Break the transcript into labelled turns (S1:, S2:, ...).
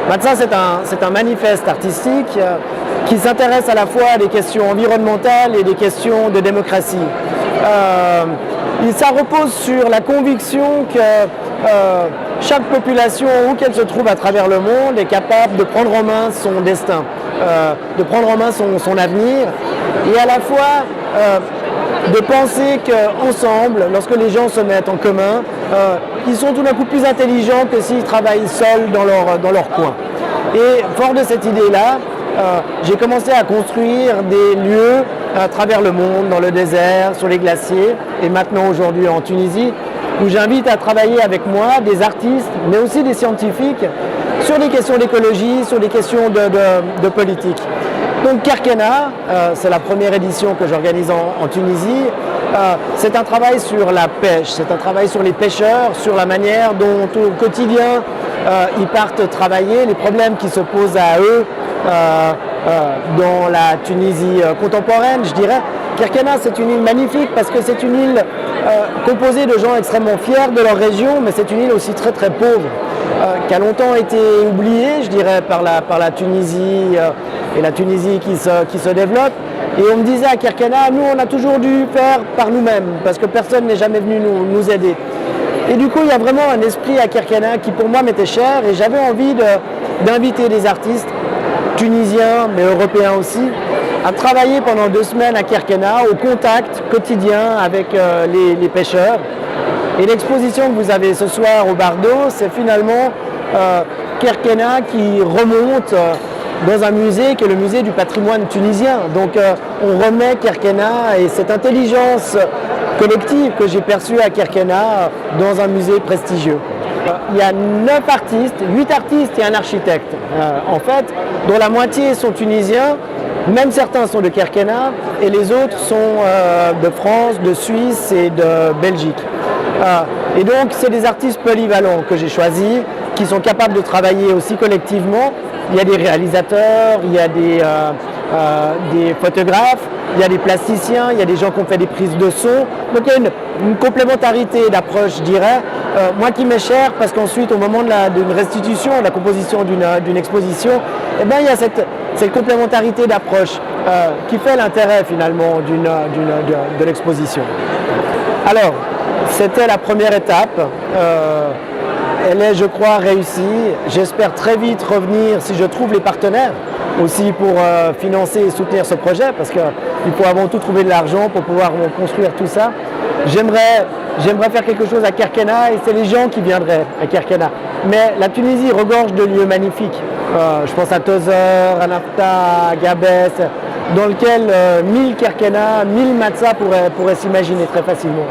S1: Matza, c'est un manifeste artistique qui s'intéresse à la fois à des questions environnementales et des questions de démocratie. Ça repose sur la conviction que chaque population, où qu'elle se trouve à travers le monde, est capable de prendre en main son destin, de prendre en main son avenir, et à la fois de penser qu'ensemble, lorsque les gens se mettent en commun, ils sont tout d'un coup plus intelligents que s'ils travaillent seuls dans leur coin. Et fort de cette idée-là, j'ai commencé à construire des lieux à travers le monde, dans le désert, sur les glaciers, et maintenant aujourd'hui en Tunisie, où j'invite à travailler avec moi des artistes, mais aussi des scientifiques, sur des questions d'écologie, sur des questions de politique. Donc Kerkena, c'est la première édition que j'organise en Tunisie. C'est un travail sur la pêche, c'est un travail sur les pêcheurs, sur la manière dont au quotidien ils partent travailler, les problèmes qui se posent à eux dans la Tunisie contemporaine, je dirais. Kerkena, c'est une île magnifique parce que c'est une île composée de gens extrêmement fiers de leur région, mais c'est une île aussi très très pauvre, qui a longtemps été oubliée, je dirais, par la Tunisie et la Tunisie qui se développe. Et on me disait à Kerkena, nous on a toujours dû faire par nous-mêmes, parce que personne n'est jamais venu nous aider. Et du coup, il y a vraiment un esprit à Kerkena qui pour moi m'était cher, et j'avais envie d'inviter des artistes tunisiens, mais européens aussi, à travailler pendant 2 semaines à Kerkena, au contact quotidien avec les pêcheurs. Et l'exposition que vous avez ce soir au Bardo, c'est finalement Kerkena qui remonte dans un musée qui est le musée du patrimoine tunisien. Donc on remet Kerkena et cette intelligence collective que j'ai perçue à Kerkena dans un musée prestigieux. Il y a 9 artistes, 8 artistes et un architecte, en fait, dont la moitié sont tunisiens, même certains sont de Kerkena, et les autres sont de France, de Suisse et de Belgique. Et donc, c'est des artistes polyvalents que j'ai choisis, qui sont capables de travailler aussi collectivement. Il y a des réalisateurs, il y a des photographes, il y a des plasticiens, il y a des gens qui ont fait des prises de son. Donc il y a une complémentarité d'approche, je dirais, moi qui m'est cher, parce qu'ensuite au moment d'une restitution, de la composition d'une exposition, eh bien, il y a cette complémentarité d'approche qui fait l'intérêt finalement de l'exposition. Alors, c'était la première étape. Elle est, je crois, réussie. J'espère très vite revenir, si je trouve les partenaires, aussi pour financer et soutenir ce projet, parce qu'il faut avant tout trouver de l'argent pour pouvoir construire tout ça. J'aimerais faire quelque chose à Kerkena, et c'est les gens qui viendraient à Kerkena. Mais la Tunisie regorge de lieux magnifiques. Je pense à Tozeur, à Nafta, à Gabès, dans lequel 1000 Kerkena, 1000 Matza pourraient s'imaginer très facilement.